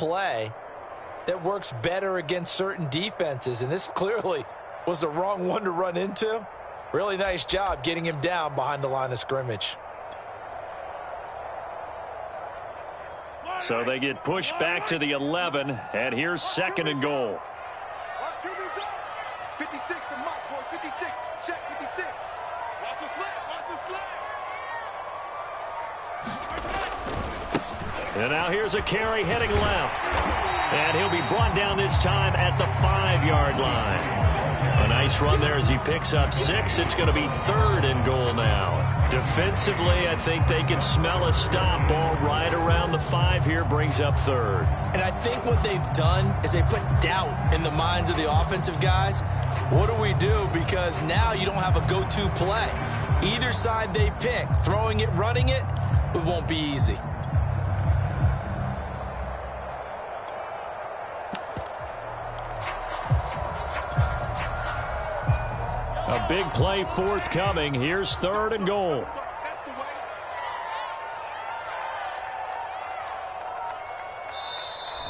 play that works better against certain defenses, and this clearly was the wrong one to run into. Really nice job getting him down behind the line of scrimmage. So they get pushed back to the 11, and here's 2nd and goal. 56 for Mike, boy, 56. Check 56. Watch the slant, watch the slant. And now here's a carry heading left. And he'll be brought down this time at the 5-yard line. A nice run there as he picks up 6. It's going to be 3rd and goal now. Defensively, I think they can smell a stop. Ball right around the 5 here, brings up 3rd. And I think what they've done is they put doubt in the minds of the offensive guys. What do we do? Because now you don't have a go-to play. Either side they pick, throwing it, running it, it won't be easy. A big play forthcoming. Here's 3rd and goal.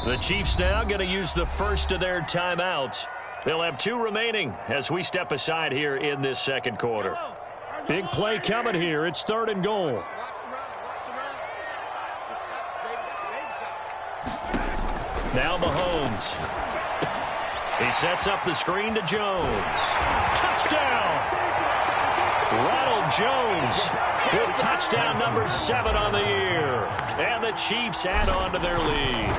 The Chiefs now going to use the first of their timeouts. They'll have 2 remaining as we step aside here in this 2nd quarter. Big play coming here. It's 3rd and goal. Now Mahomes. He sets up the screen to Jones. Touchdown! Ronald Jones with touchdown number 7 on the year. And the Chiefs add on to their lead.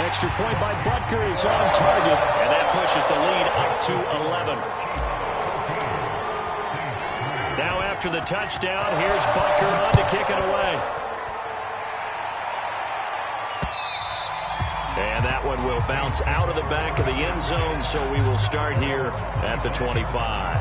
Extra point by Butker is on target. And that pushes the lead up to 11. Now after the touchdown, here's Butker on to kick it away. And that one will bounce out of the back of the end zone, so we will start here at the 25.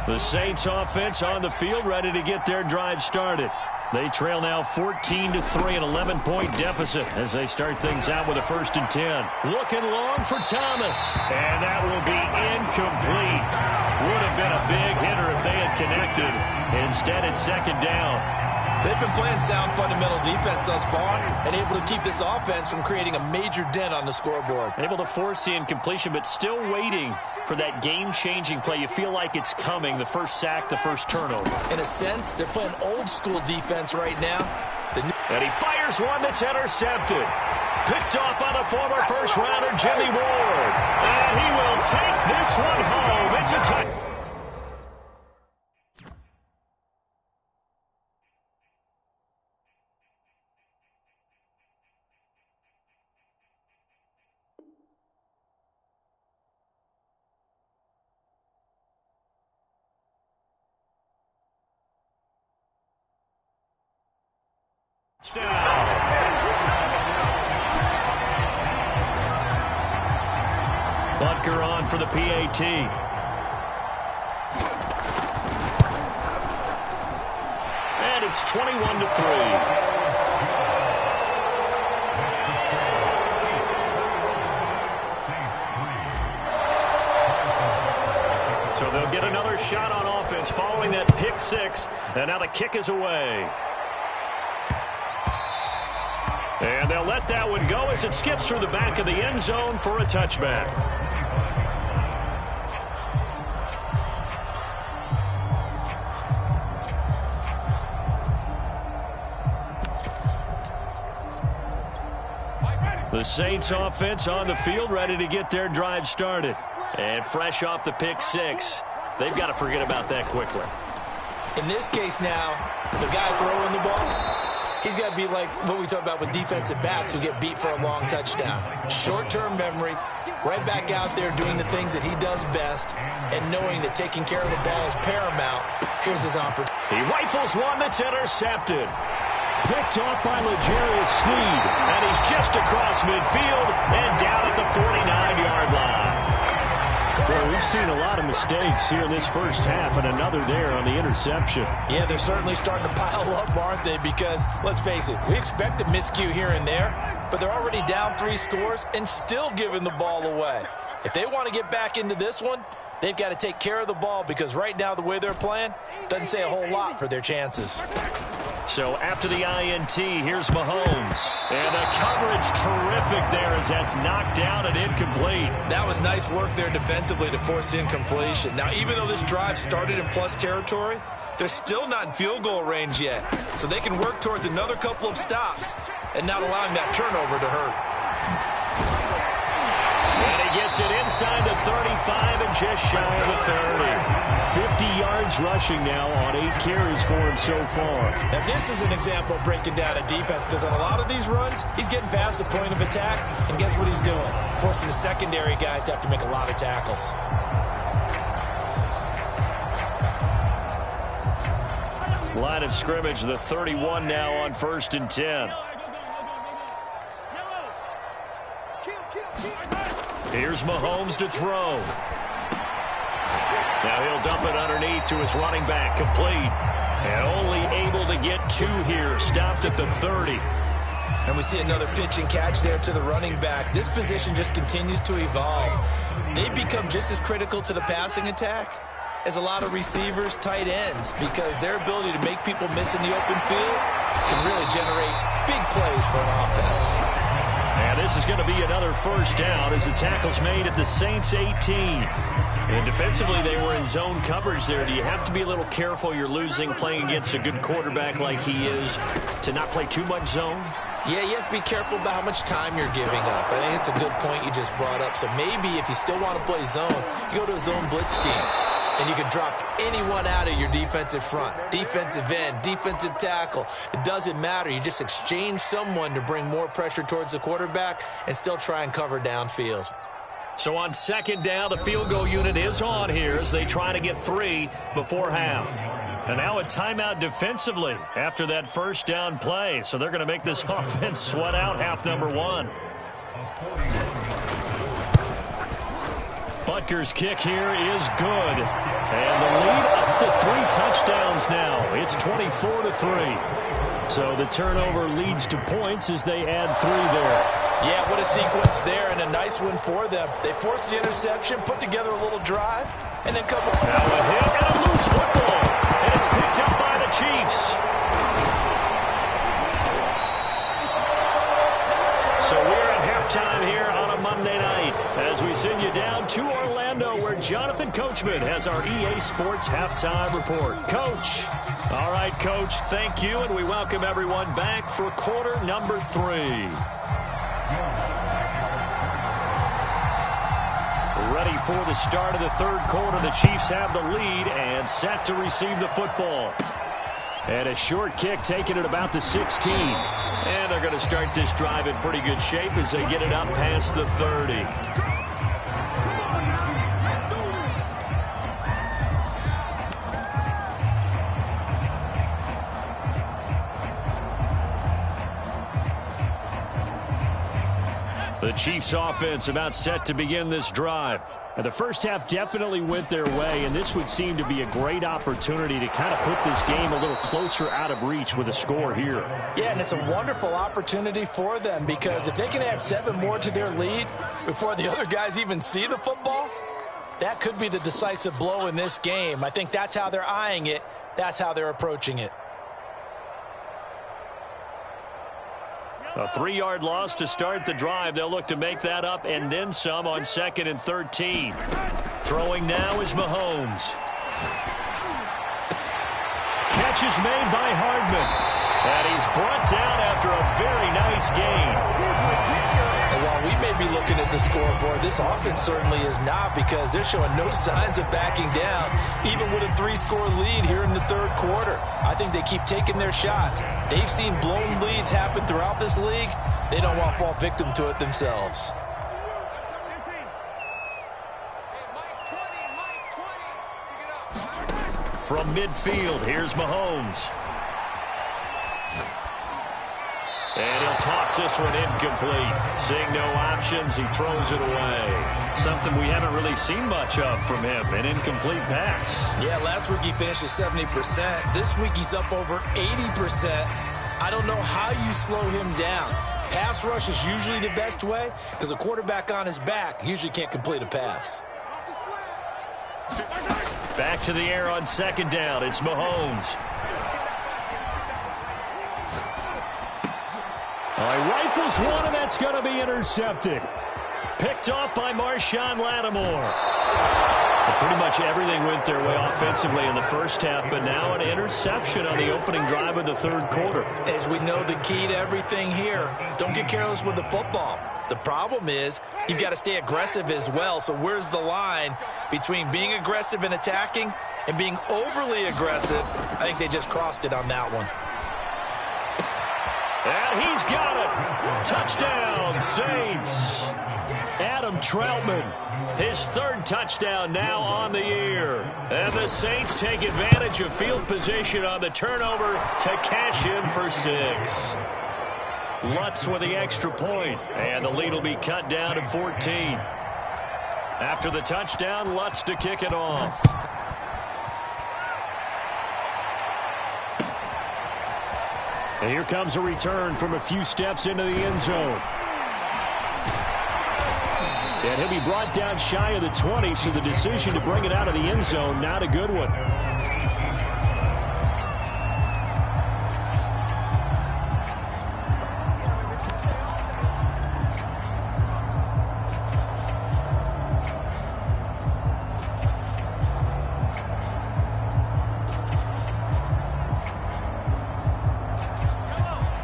The Saints offense on the field, ready to get their drive started. They trail now 14-3, an 11-point deficit as they start things out with a 1st and 10. Looking long for Thomas. And that will be incomplete. Would have been a big hitter if they had connected. Instead, it's 2nd down. They've been playing sound fundamental defense thus far and able to keep this offense from creating a major dent on the scoreboard. Able to force the incompletion, but still waiting for that game-changing play. You feel like it's coming, the first sack, the first turnover. In a sense, they're playing old-school defense right now. And he fires one that's intercepted. Picked off by the former first-rounder Jimmy Ward. And he will take this one home. It's a touchdown. Butker on for the PAT. And it's 21-3. So they'll get another shot on offense following that pick 6. And now the kick is away. And they'll let that one go as it skips through the back of the end zone for a touchback. The Saints offense on the field, ready to get their drive started. And fresh off the pick 6, they've got to forget about that quickly. In this case now, the guy throwing the ball, he's got to be like what we talk about with defensive backs who get beat for a long touchdown. Short-term memory, right back out there doing the things that he does best, and knowing that taking care of the ball is paramount. Here's his opportunity. He rifles one that's intercepted. Picked off by L'Jarius Sneed, and he's just across midfield and down at the 49-yard line. Well, we've seen a lot of mistakes here in this first half, and another there on the interception. Yeah, they're certainly starting to pile up, aren't they? Because, let's face it, we expect a miscue here and there, but they're already down 3 scores and still giving the ball away. If they want to get back into this one, they've got to take care of the ball because right now the way they're playing doesn't say a whole lot for their chances. So after the INT, here's Mahomes. And the coverage terrific there as that's knocked down and incomplete. That was nice work there defensively to force incompletion. Now, even though this drive started in plus territory, they're still not in field goal range yet. So they can work towards another couple of stops and not allowing that turnover to hurt. And he gets it inside the 35 and just shy of the 30. 50 yards rushing now on 8 carries for him so far. Now, this is an example of breaking down a defense because on a lot of these runs, he's getting past the point of attack, and guess what he's doing? Forcing the secondary guys to have to make a lot of tackles. Line of scrimmage, the 31 now on 1st and 10. Here's Mahomes to throw. Now he'll dump it underneath to his running back, complete. And only able to get 2 here, stopped at the 30. And we see another pitch and catch there to the running back. This position just continues to evolve. They become just as critical to the passing attack as a lot of receivers, tight ends, because their ability to make people miss in the open field can really generate big plays for an offense. And this is going to be another first down as the tackle's made at the Saints 18. And defensively, they were in zone coverage there. Do you have to be a little careful you're losing playing against a good quarterback like he is to not play too much zone? Yeah, you have to be careful about how much time you're giving up. I think it's a good point you just brought up. So maybe if you still want to play zone, you go to a zone blitz scheme. And you can drop anyone out of your defensive front. Defensive end, defensive tackle. It doesn't matter. You just exchange someone to bring more pressure towards the quarterback and still try and cover downfield. So on 2nd down, the field goal unit is on here as they try to get 3 before half. And now a timeout defensively after that first down play. So they're going to make this offense sweat out half number 1. Butker's kick here is good. And the lead up to 3 touchdowns now. It's 24-3. So the turnover leads to points as they add 3 there. Yeah, what a sequence there and a nice one for them. They forced the interception, put together a little drive, and then come up. Now a hit and a loose football. And it's picked up by the Chiefs. So we're at halftime here on a Monday night as we send you down to Orlando where Jonathan Coachman has our EA Sports Halftime Report. Coach. All right, Coach, thank you, and we welcome everyone back for quarter number 3. Ready for the start of the 3rd quarter. The Chiefs have the lead and set to receive the football. And a short kick taken at about the 16. And they're going to start this drive in pretty good shape as they get it up past the 30. The Chiefs offense about set to begin this drive. And the first half definitely went their way, and this would seem to be a great opportunity to kind of put this game a little closer out of reach with a score here. Yeah, and it's a wonderful opportunity for them because if they can add 7 more to their lead before the other guys even see the football, that could be the decisive blow in this game. I think that's how they're eyeing it. That's how they're approaching it. A 3-yard loss to start the drive. They'll look to make that up and then some on 2nd and 13. Throwing now is Mahomes. Catch is made by Hardman. And he's brought down after a very nice gain. And while we may be looking at the scoreboard, this offense certainly is not because they're showing no signs of backing down, even with a 3-score lead here in the 3rd quarter. I think they keep taking their shots. They've seen blown leads happen throughout this league. They don't want to fall victim to it themselves. From midfield, here's Mahomes. And he'll toss this one incomplete. Seeing no options, he throws it away. Something we haven't really seen much of from him, an incomplete pass. Yeah, last week he finished at 70%. This week he's up over 80%. I don't know how you slow him down. Pass rush is usually the best way because a quarterback on his back usually can't complete a pass. Back to the air on second down. It's Mahomes. He rifles one, and that's going to be intercepted. Picked off by Marshawn Lattimore. Pretty much everything went their way offensively in the first half, but now an interception on the opening drive of the third quarter. As we know, the key to everything here, don't get careless with the football. The problem is you've got to stay aggressive as well. So where's the line between being aggressive and attacking and being overly aggressive? I think they just crossed it on that one. And he's got it. Touchdown, Saints. Adam Troutman, his third touchdown now on the year. And the Saints take advantage of field position on the turnover to cash in for 6. Lutz with the extra point, and the lead will be cut down to 14. After the touchdown, Lutz to kick it off. And here comes a return from a few steps into the end zone. And he'll be brought down shy of the 20, so the decision to bring it out of the end zone, not a good one.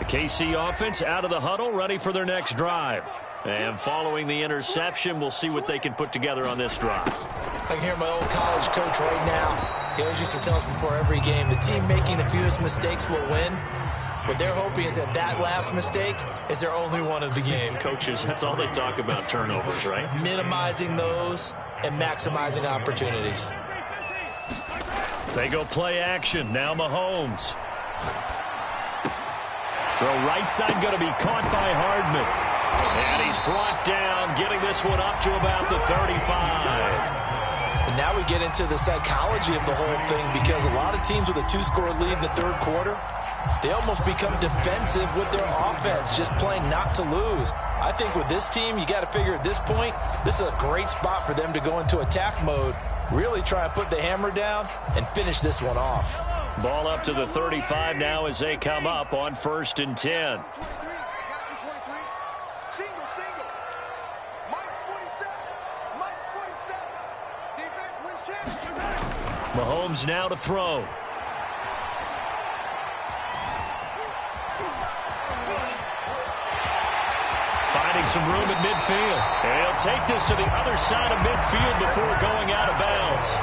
KC offense out of the huddle, ready for their next drive. And following the interception, we'll see what they can put together on this drive. I can hear my old college coach right now. He always used to tell us before every game, the team making the fewest mistakes will win. What they're hoping is that that last mistake is their only one of the game. Coaches, that's all they talk about, turnovers, right? Minimizing those and maximizing opportunities. They go play action. Now Mahomes. Throw right side going to be caught by Hardman. And he's brought down, getting this one up to about the 35. And now we get into the psychology of the whole thing, because a lot of teams with a 2-score lead in the third quarter, they almost become defensive with their offense, just playing not to lose. I think with this team, you got to figure at this point, this is a great spot for them to go into attack mode, really try and put the hammer down and finish this one off. Ball up to the 35 now as they come up on 1st and 10. Mahomes now to throw. Finding some room at midfield. And he'll take this to the other side of midfield before going out of bounds.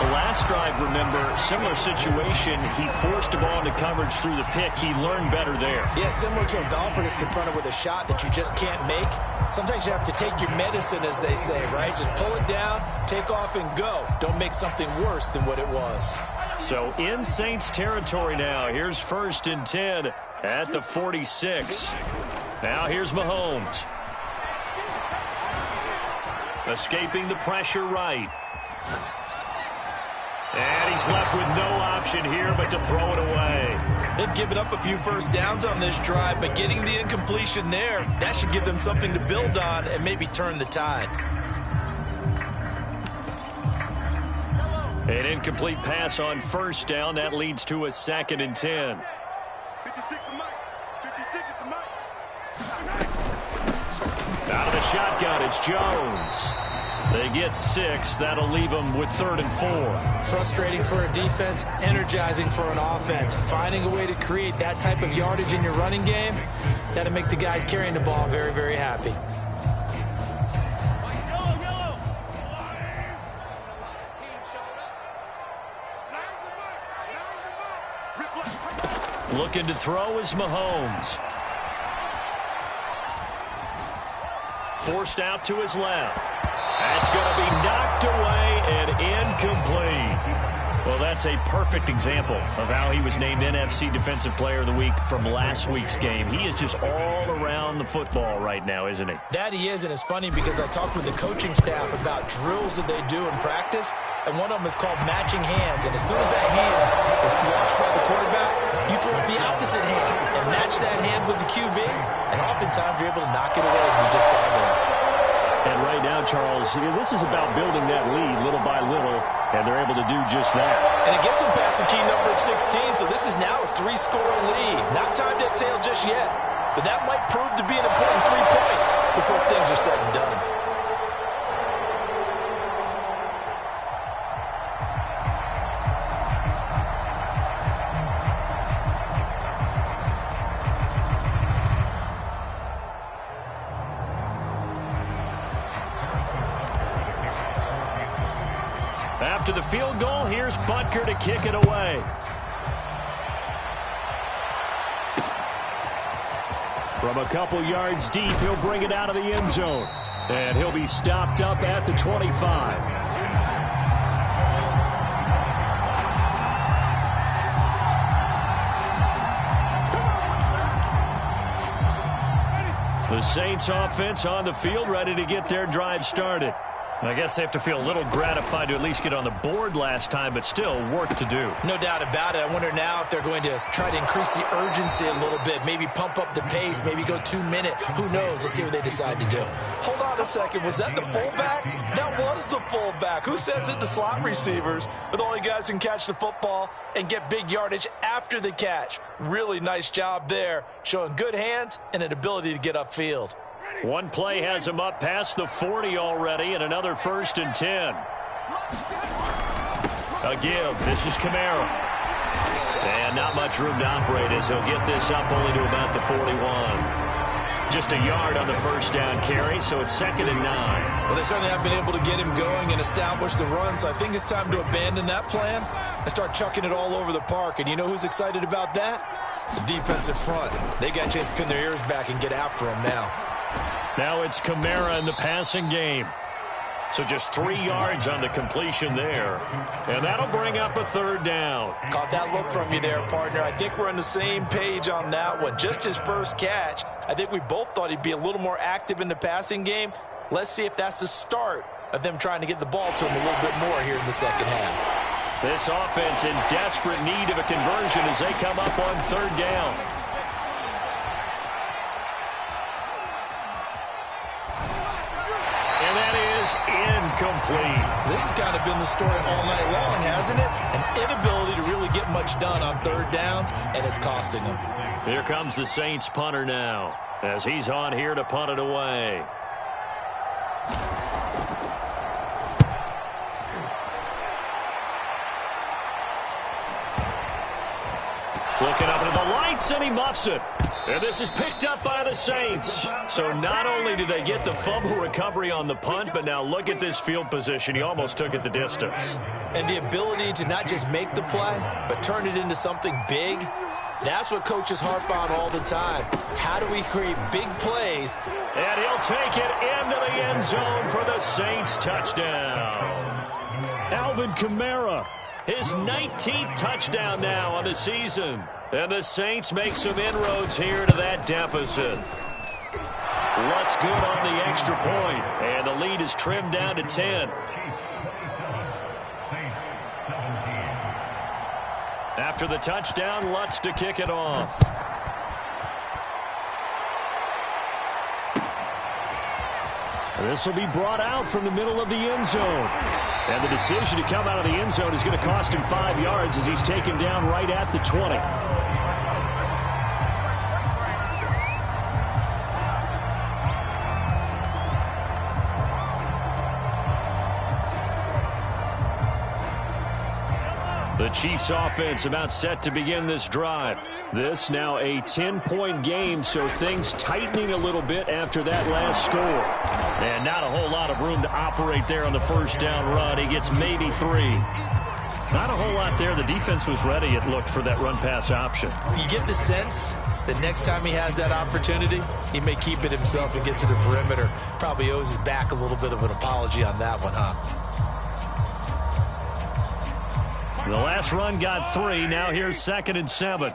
The last drive, remember, similar situation. He forced a ball into coverage through the pick. He learned better there. Yeah, similar to a golfer that's confronted with a shot that you just can't make. Sometimes you have to take your medicine, as they say, right? Just pull it down, take off, and go. Don't make something worse than what it was. So in Saints territory now. Here's 1st and 10 at the 46. Now here's Mahomes. Escaping the pressure right. And he's left with no option here but to throw it away. They've given up a few first downs on this drive, but getting the incompletion there, that should give them something to build on and maybe turn the tide. An incomplete pass on 1st down. That leads to a 2nd and 10. 56 is Mike. 56 is the Mike. Out of the shotgun, it's Jones. They get 6. That'll leave them with 3rd and 4. Frustrating for a defense, energizing for an offense. Finding a way to create that type of yardage in your running game, that'll make the guys carrying the ball very, very happy. Looking to throw is Mahomes. Forced out to his left. That's going to be knocked away and incomplete. Well, that's a perfect example of how he was named NFC Defensive Player of the Week from last week's game. He is just all around the football right now, isn't he? That he is, and it's funny because I talked with the coaching staff about drills that they do in practice, and one of them is called matching hands. And as soon as that hand is watched by the quarterback, you throw up the opposite hand and match that hand with the QB, and oftentimes you're able to knock it away, as we just saw there. And right now, Charles, this is about building that lead little by little, and they're able to do just that. And it gets them past the key number of 16, so this is now a 3-score lead. Not time to exhale just yet, but that might prove to be an important 3 points before things are said and done. After the field goal, here's Butker to kick it away. From a couple yards deep, he'll bring it out of the end zone. And he'll be stopped up at the 25. The Saints offense on the field, ready to get their drive started. I guess they have to feel a little gratified to at least get on the board last time, but still work to do. No doubt about it. I wonder now if they're going to try to increase the urgency a little bit, maybe pump up the pace, maybe go 2 minute. Who knows? Let's see what they decide to do. Hold on a second. Was that the fullback? That was the fullback. Who says it? The slot receivers are the only guys who can catch the football and get big yardage after the catch. Really nice job there, showing good hands and an ability to get upfield. One play has him up past the 40 already, and another 1st and 10. A give. This is Kamara. And not much room to operate as he'll get this up only to about the 41. Just a yard on the first down carry, so it's 2nd and 9. Well, they certainly have been able to get him going and establish the run, so I think it's time to abandon that plan and start chucking it all over the park. And you know who's excited about that? The defensive front. They got a chance to pin their ears back and get after him now. Now it's Kamara in the passing game. So just 3 yards on the completion there. And that'll bring up a 3rd down. Caught that look from you there, partner. I think we're on the same page on that one. Just his first catch. I think we both thought he'd be a little more active in the passing game. Let's see if that's the start of them trying to get the ball to him a little bit more here in the second half. This offense in desperate need of a conversion as they come up on 3rd down. Incomplete. This has kind of been the story all night long, hasn't it? An inability to really get much done on 3rd downs, and it's costing them. Here comes the Saints punter now, as he's on here to punt it away. Looking up into the lights, and he muffs it. And this is picked up by the Saints. So not only did they get the fumble recovery on the punt, but now look at this field position. He almost took it the distance. And the ability to not just make the play, but turn it into something big, that's what coaches harp on all the time. How do we create big plays? And he'll take it into the end zone for the Saints touchdown. Alvin Kamara, his 19th touchdown now on the season. And the Saints make some inroads here to that deficit. Lutz good on the extra point, and the lead is trimmed down to 10. After the touchdown, Lutz to kick it off. This will be brought out from the middle of the end zone. And the decision to come out of the end zone is going to cost him 5 yards as he's taken down right at the 20. The Chiefs offense about set to begin this drive. This now a 10-point game, so things tightening a little bit after that last score. And not a whole lot of room to operate there on the first down run. He gets maybe 3. Not a whole lot there. The defense was ready, it looked, for that run-pass option. You get the sense that next time he has that opportunity, he may keep it himself and get to the perimeter. Probably owes his back a little bit of an apology on that one, huh? The last run got 3. Now here's 2nd and 7.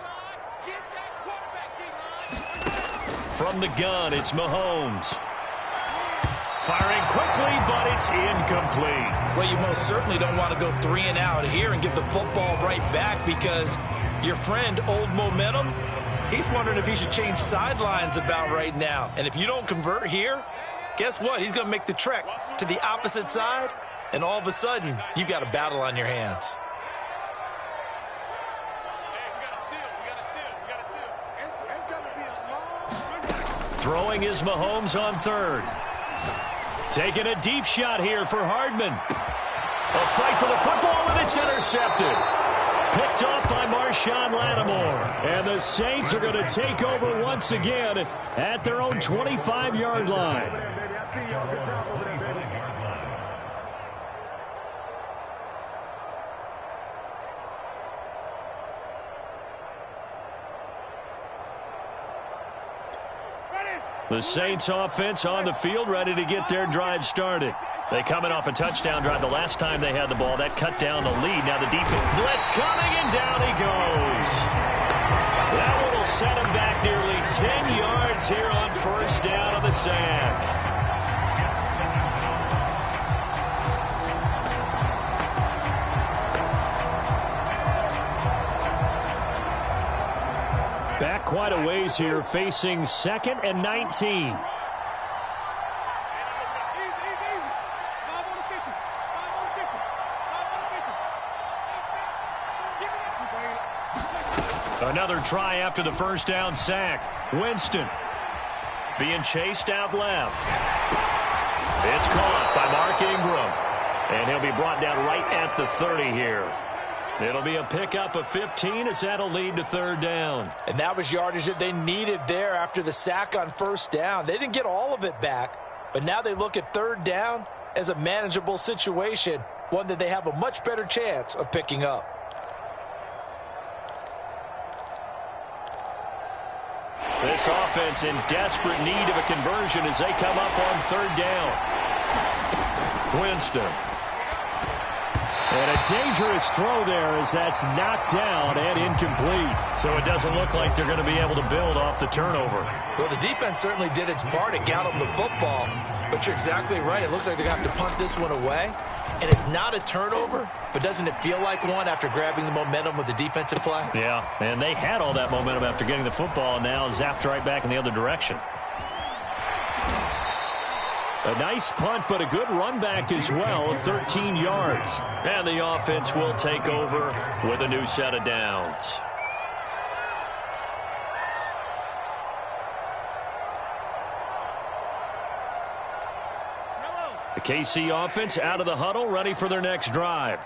From the gun, it's Mahomes. Firing quickly, but it's incomplete. Well, you most certainly don't want to go 3 and out here and give the football right back, because your friend, Old Momentum, he's wondering if he should change sidelines about right now. And if you don't convert here, guess what? He's going to make the trek to the opposite side, and all of a sudden, you've got a battle on your hands. Throwing is Mahomes on 3rd. Taking a deep shot here for Hardman. A fight for the football, and it's intercepted. Picked off by Marshawn Lattimore. And the Saints are going to take over once again at their own 25-yard line. The Saints offense on the field, ready to get their drive started. They coming off a touchdown drive the last time they had the ball. That cut down the lead. Now the defense blitz coming, and down he goes. That one will set him back nearly 10 yards here on 1st down of the sack. Back quite a ways here, facing 2nd and 19. Another try after the 1st down sack. Winston being chased out left. It's caught by Mark Ingram, and he'll be brought down right at the 30 here. It'll be a pickup of 15 as that'll lead to 3rd down. And that was yardage that they needed there after the sack on 1st down. They didn't get all of it back, but now they look at 3rd down as a manageable situation, one that they have a much better chance of picking up. This offense in desperate need of a conversion as they come up on 3rd down. Winston. And a dangerous throw there as that's knocked down and incomplete. So it doesn't look like they're going to be able to build off the turnover. Well, the defense certainly did its part to get them the football, but you're exactly right. It looks like they're going to have to punt this one away. And it's not a turnover, but doesn't it feel like one after grabbing the momentum with the defensive play? Yeah, and they had all that momentum after getting the football, and now zapped right back in the other direction. A nice punt, but a good run back as well, 13 yards. And the offense will take over with a new set of downs. The KC offense out of the huddle, ready for their next drive.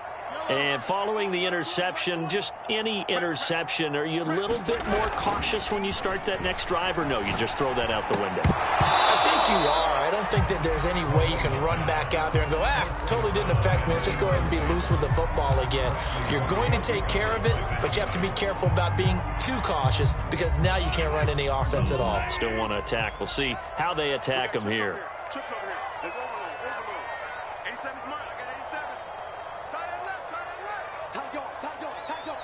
And following the interception, just any interception, are you a little bit more cautious when you start that next drive, or no, you just throw that out the window? I think you are. I don't think that there's any way you can run back out there and go, totally didn't affect me. Let's just go ahead and be loose with the football again. You're going to take care of it, but you have to be careful about being too cautious, because now you can't run any offense at all. Still want to attack. We'll see how they attack them here. There's overload. 87's mine. I got 87. Tight end left. Tight yard.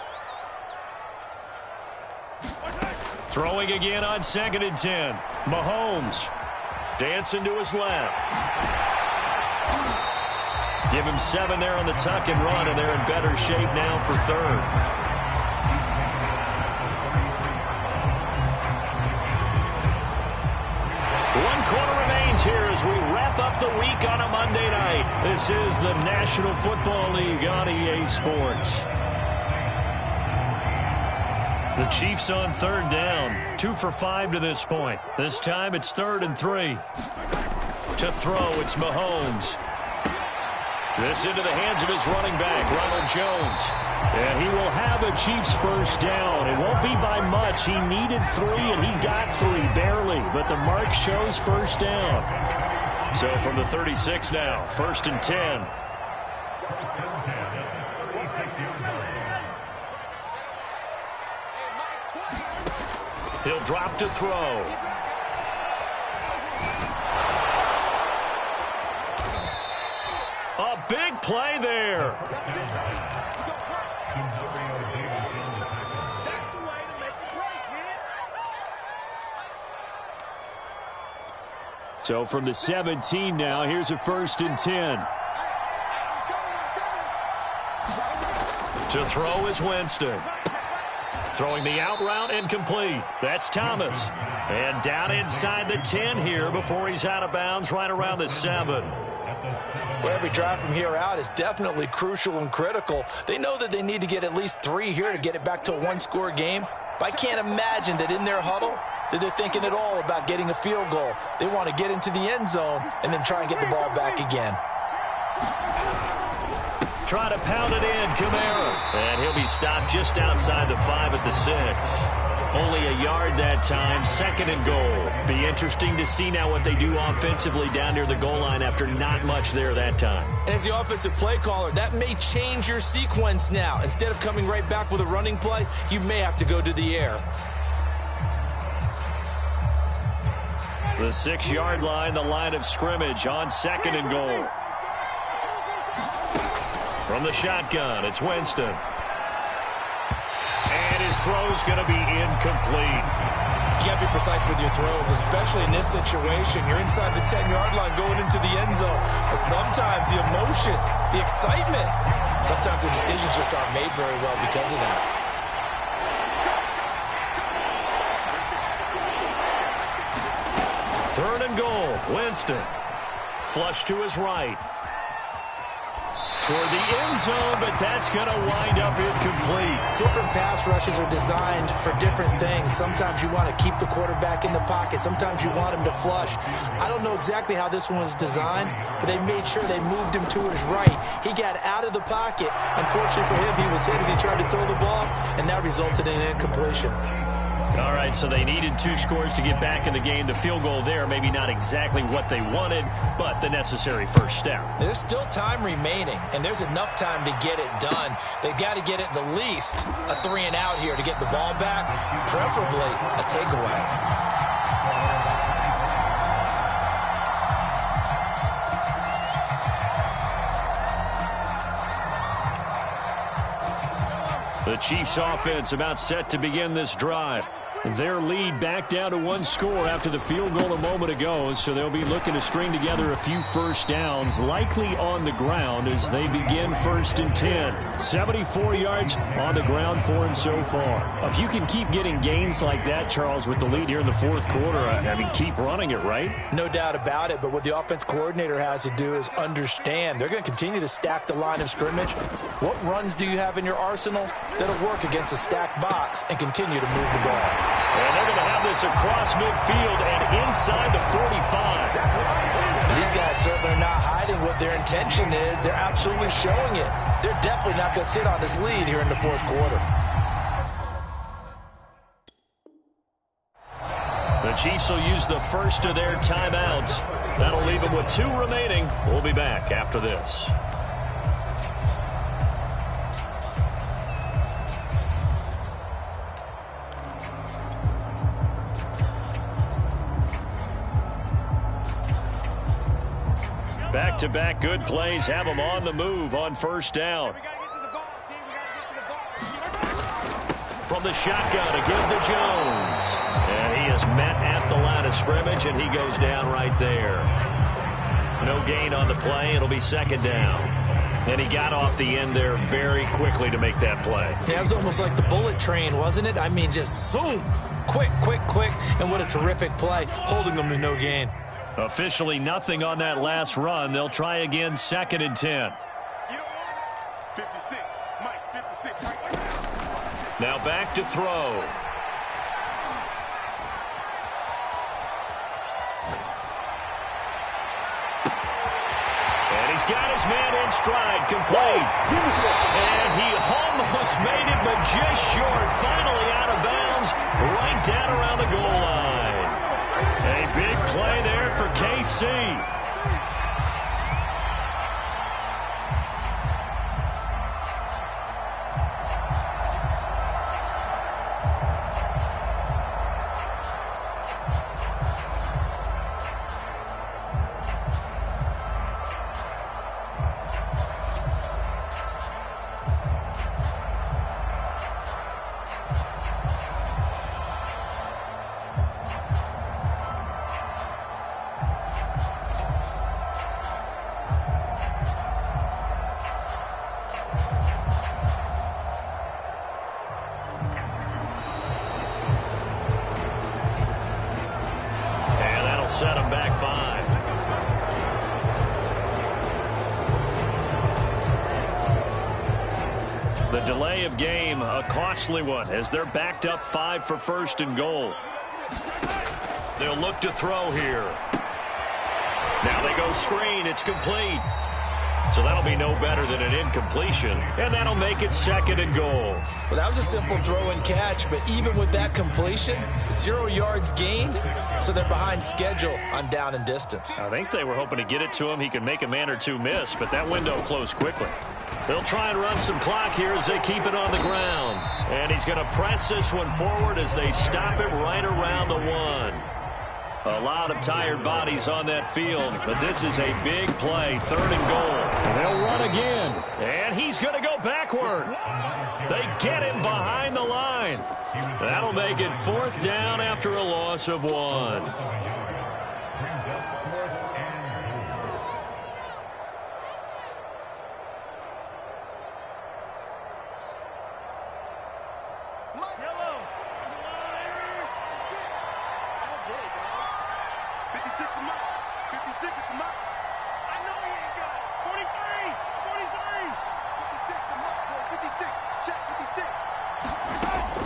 Throwing again on 2nd and 10. Mahomes dancing to his left. Give him 7 there on the tuck and run, and they're in better shape now for 3rd. Here as we wrap up the week on a Monday night. This is the National Football League on EA Sports. The Chiefs on 3rd down. 2 for 5 to this point. This time it's 3rd and 3. To throw, it's Mahomes. This into the hands of his running back, Ronald Jones. And he will have a Chiefs 1st down. It won't be by much. He needed 3, and he got 3, barely. But the mark shows 1st down. So from the 36 now, 1st and 10. He'll drop to throw. A big play there. So from the 17 now, here's a 1st and 10. To throw is Winston. Throwing the out route incomplete. That's Thomas. And down inside the 10 here before he's out of bounds right around the 7. Well, every drive from here out is definitely crucial and critical. They know that they need to get at least 3 here to get it back to a one-score game. But I can't imagine that in their huddle that they're thinking at all about getting a field goal. They want to get into the end zone and then try and get the ball back again. Try to pound it in, Kamara. And he'll be stopped just outside the 5 at the 6. Only a yard that time, 2nd and goal. Be interesting to see now what they do offensively down near the goal line after not much there that time. As the offensive play caller, that may change your sequence now. Instead of coming right back with a running play, you may have to go to the air. The 6-yard line, the line of scrimmage on 2nd and goal. From the shotgun, it's Winston. And his throw's going to be incomplete. You got to be precise with your throws, especially in this situation. You're inside the 10-yard line going into the end zone. But sometimes the emotion, the excitement, sometimes the decisions just aren't made very well because of that. 3rd and goal, Winston. Flush to his right. Toward the end zone, but that's going to wind up incomplete. Different pass rushes are designed for different things. Sometimes you want to keep the quarterback in the pocket. Sometimes you want him to flush. I don't know exactly how this one was designed, but they made sure they moved him to his right. He got out of the pocket. Unfortunately for him, he was hit as he tried to throw the ball, and that resulted in an incompletion. All right, so they needed 2 scores to get back in the game. The field goal there, maybe not exactly what they wanted, but the necessary first step. There's still time remaining, and there's enough time to get it done. They've got to get at the least a 3 and out here to get the ball back, preferably a takeaway. The Chiefs offense about set to begin this drive. Their lead back down to 1 score after the field goal a moment ago, so they'll be looking to string together a few first downs, likely on the ground as they begin 1st and 10. 74 yards on the ground for him so far. If you can keep getting gains like that, Charles, with the lead here in the 4th quarter, I mean, keep running it, right? No doubt about it, but what the offense coordinator has to do is understand. They're going to continue to stack the line of scrimmage. What runs do you have in your arsenal that'll work against a stacked box and continue to move the ball? And they're going to have this across midfield and inside the 45. These guys certainly are not hiding what their intention is. They're absolutely showing it. They're definitely not going to sit on this lead here in the 4th quarter. The Chiefs will use the first of their timeouts. That'll leave them with 2 remaining. We'll be back after this. Back-to-back good plays have them on the move on 1st down. From the shotgun again to Jones. And he is met at the line of scrimmage, and he goes down right there. No gain on the play. It'll be 2nd down. And he got off the end there very quickly to make that play. Yeah, it was almost like the bullet train, wasn't it? I mean, just zoom. Quick, quick, quick. And what a terrific play, holding them to no gain. Officially nothing on that last run. They'll try again 2nd and 10. 56, Mike, 56. Now back to throw. And he's got his man in stride, complete. And he almost made it, but just short. Finally out of bounds, right down around the goal line. A big play there for KC. The delay of game, a costly one, as they're backed up 5 for first and goal. They'll look to throw here. Now they go screen. It's complete. So that'll be no better than an incompletion, and that'll make it 2nd and goal. Well, that was a simple throw and catch, but even with that completion, 0 yards gained, so they're behind schedule on down and distance. I think they were hoping to get it to him. He could make a man or two miss, but that window closed quickly. They'll try and run some clock here as they keep it on the ground. And he's going to press this one forward as they stop it right around the 1. A lot of tired bodies on that field, but this is a big play, 3rd and goal. And they'll run again. And he's going to go backward. They get him behind the line. That'll make it 4th down after a loss of 1.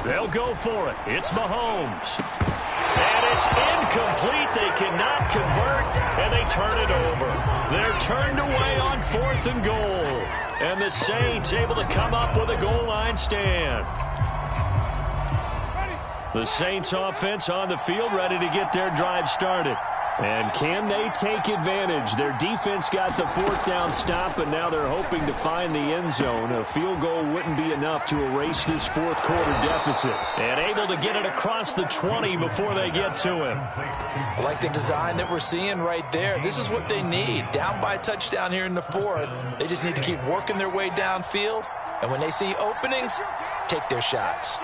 They'll go for it. It's Mahomes. And it's incomplete. They cannot convert, and they turn it over. They're turned away on 4th and goal. And the Saints able to come up with a goal line stand. The Saints offense on the field ready to get their drive started. And can they take advantage? Their defense got the 4th down stop, and now they're hoping to find the end zone. A field goal wouldn't be enough to erase this 4th quarter deficit. And able to get it across the 20 before they get to him. I like the design that we're seeing right there. This is what they need. Down by a touchdown here in the 4th. They just need to keep working their way downfield. And when they see openings, take their shots.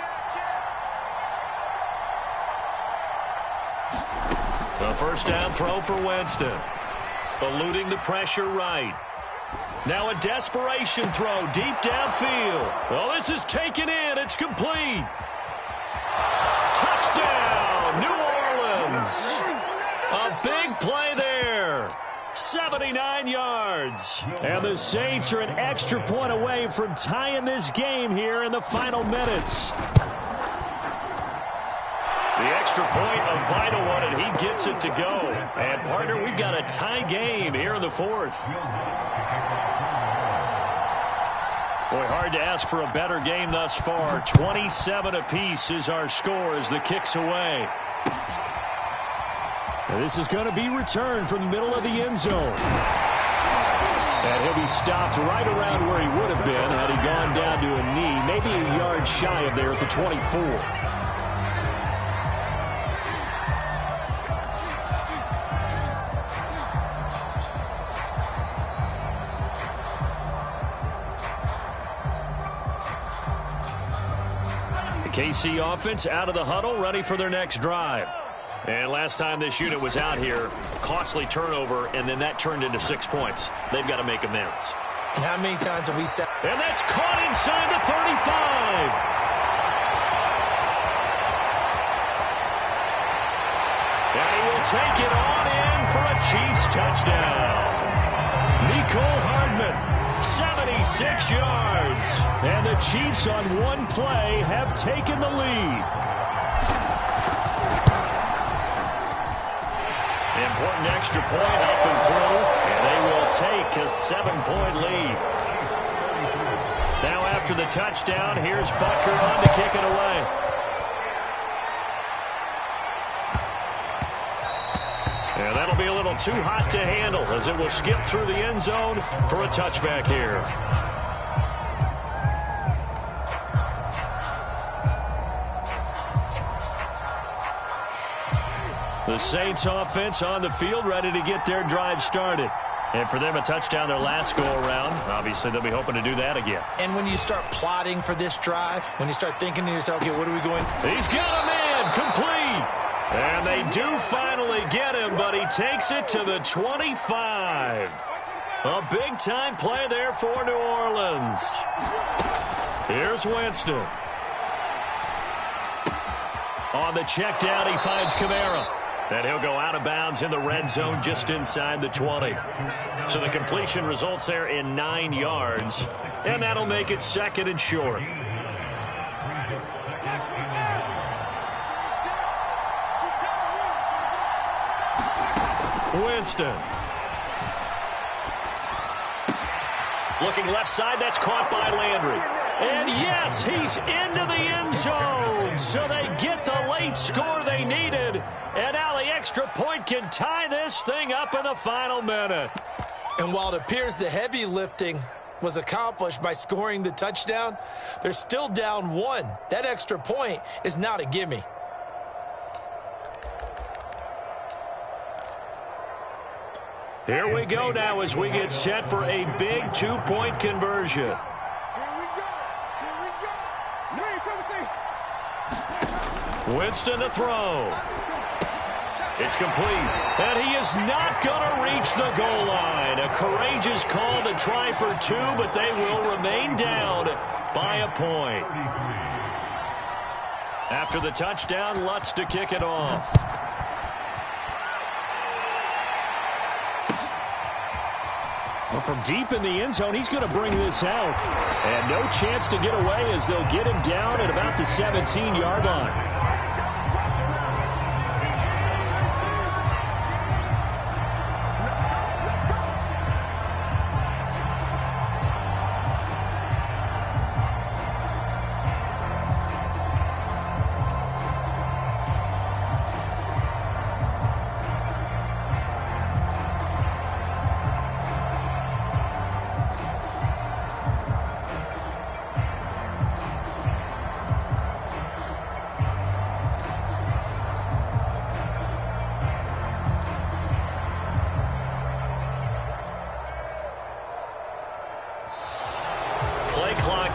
The 1st down throw for Winston. Eluding the pressure right. Now a desperation throw deep downfield. Well, this is taken in. It's complete. Touchdown, New Orleans. A big play there. 79 yards. And the Saints are an extra point away from tying this game here in the final minutes. The extra point, a vital one, and he gets it to go. And, partner, we've got a tie game here in the 4th. Boy, hard to ask for a better game thus far. 27 apiece is our score as the kick's away. And this is going to be returned from the middle of the end zone. And he'll be stopped right around where he would have been had he gone down to a knee, maybe a yard shy of there at the 24. KC offense out of the huddle, ready for their next drive. And last time this unit was out here, costly turnover, and then that turned into 6 points. They've got to make amends. And how many times have we said? And that's caught inside the 35. And he will take it on in for a Chiefs touchdown. Mecole Hardman. 76 yards. And the Chiefs on one play have taken the lead. Important extra point up and through. And they will take a 7-point lead. Now after the touchdown, here's Butker on to kick it away. And that'll be a little too hot to handle as it will skip through the end zone for a touchback here. The Saints offense on the field ready to get their drive started. And for them, a touchdown their last go-around. Obviously, they'll be hoping to do that again. And when you start plotting for this drive, when you start thinking to yourself, okay, what are we going? He's got a man, complete. And they do finally get him, but he takes it to the 25. A big-time play there for New Orleans. Here's Winston. On the check down, he finds Kamara. And he'll go out of bounds in the red zone just inside the 20. So the completion results there in 9 yards. And that'll make it 2nd and short. Winston. Looking left side, that's caught by Landry. And yes, he's into the end zone. So they get the late score they needed. And now the extra point can tie this thing up in the final minute. And while it appears the heavy lifting was accomplished by scoring the touchdown, they're still down 1. That extra point is not a gimme. Here we go now as we get set for a big 2-point conversion. Here we go. Here we go. Winston to throw. It's complete. And he is not going to reach the goal line. A courageous call to try for 2, but they will remain down by a point. After the touchdown, Lutz to kick it off. Well, from deep in the end zone, he's going to bring this out. And no chance to get away as they'll get him down at about the 17-yard line.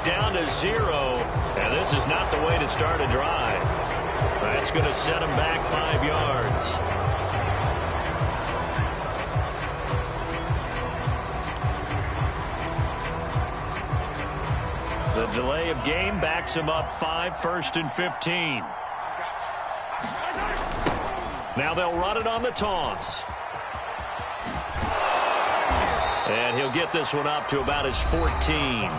Down to 0, and this is not the way to start a drive. That's going to set him back 5 yards. The delay of game backs him up 5, 1st and 15. Now they'll run it on the toss. And he'll get this one up to about his 14.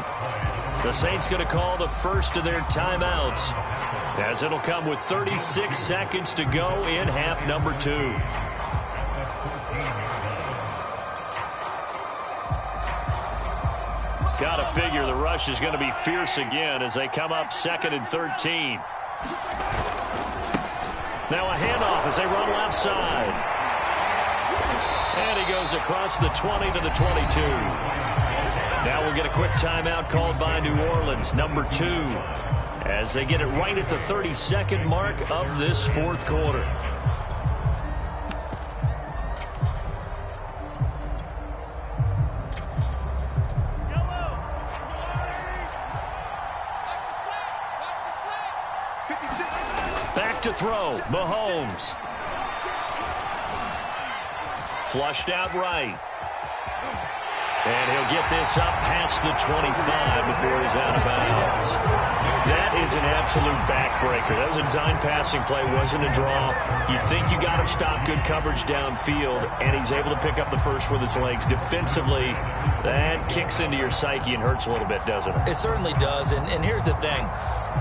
The Saints going to call the first of their timeouts, as it'll come with 36 seconds to go in half number 2. Got to figure the rush is going to be fierce again as they come up 2nd and 13. Now a handoff as they run left side. And he goes across the 20 to the 22. Now we'll get a quick timeout called by New Orleans, number 2, as they get it right at the 32nd mark of this 4th quarter. Back to throw, Mahomes. Flushed out right. And he'll get this up past the 25 before he's out of bounds. That is an absolute backbreaker. That was a design passing play, wasn't a draw. You think you got him stopped, good coverage downfield, and he's able to pick up the first with his legs. Defensively, that kicks into your psyche and hurts a little bit, doesn't it? It certainly does, and here's the thing.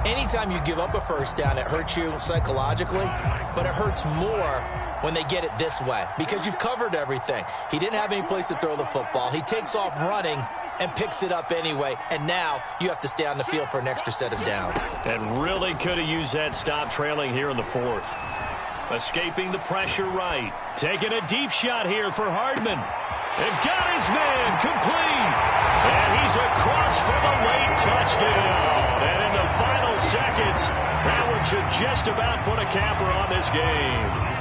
Anytime you give up a first down, it hurts you psychologically, but it hurts more when they get it this way, because you've covered everything. He didn't have any place to throw the football. He takes off running and picks it up anyway, and now you have to stay on the field for an extra set of downs. And really could have used that stop trailing here in the 4th. Escaping the pressure right. Taking a deep shot here for Hardman. And got his man complete. And he's across for the late touchdown. And in the final seconds, that one should just about put a capper on this game.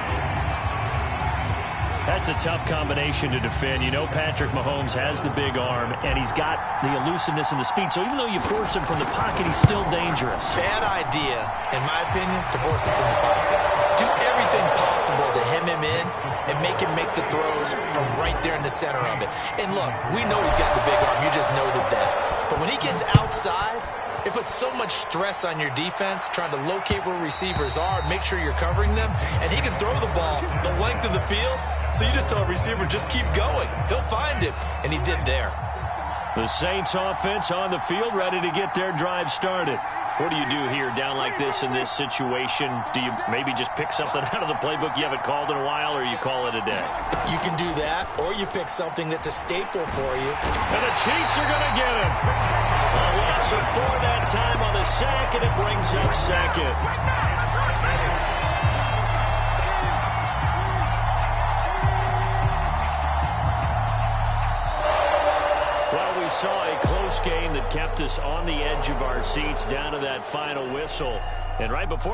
That's a tough combination to defend. You know Patrick Mahomes has the big arm, and he's got the elusiveness and the speed. So even though you force him from the pocket, he's still dangerous. Bad idea, in my opinion, to force him from the pocket. Do everything possible to hem him in and make him make the throws from right there in the center of it. And look, we know he's got the big arm. You just noted that. But when he gets outside, It puts so much stress on your defense trying to locate where receivers are, make sure you're covering them, and he can throw the ball the length of the field, so you just tell a receiver, just keep going. He'll find it, and he did there. The Saints offense on the field, ready to get their drive started. What do you do here down like this in this situation? Do you maybe just pick something out of the playbook you haven't called in a while, or you call it a day? You can do that, or you pick something that's a staple for you. And the Chiefs are going to get him. A loss of 4 that time on the sack, and it brings up second. Well, we saw a close game that kept us on the edge of our seats down to that final whistle. And right before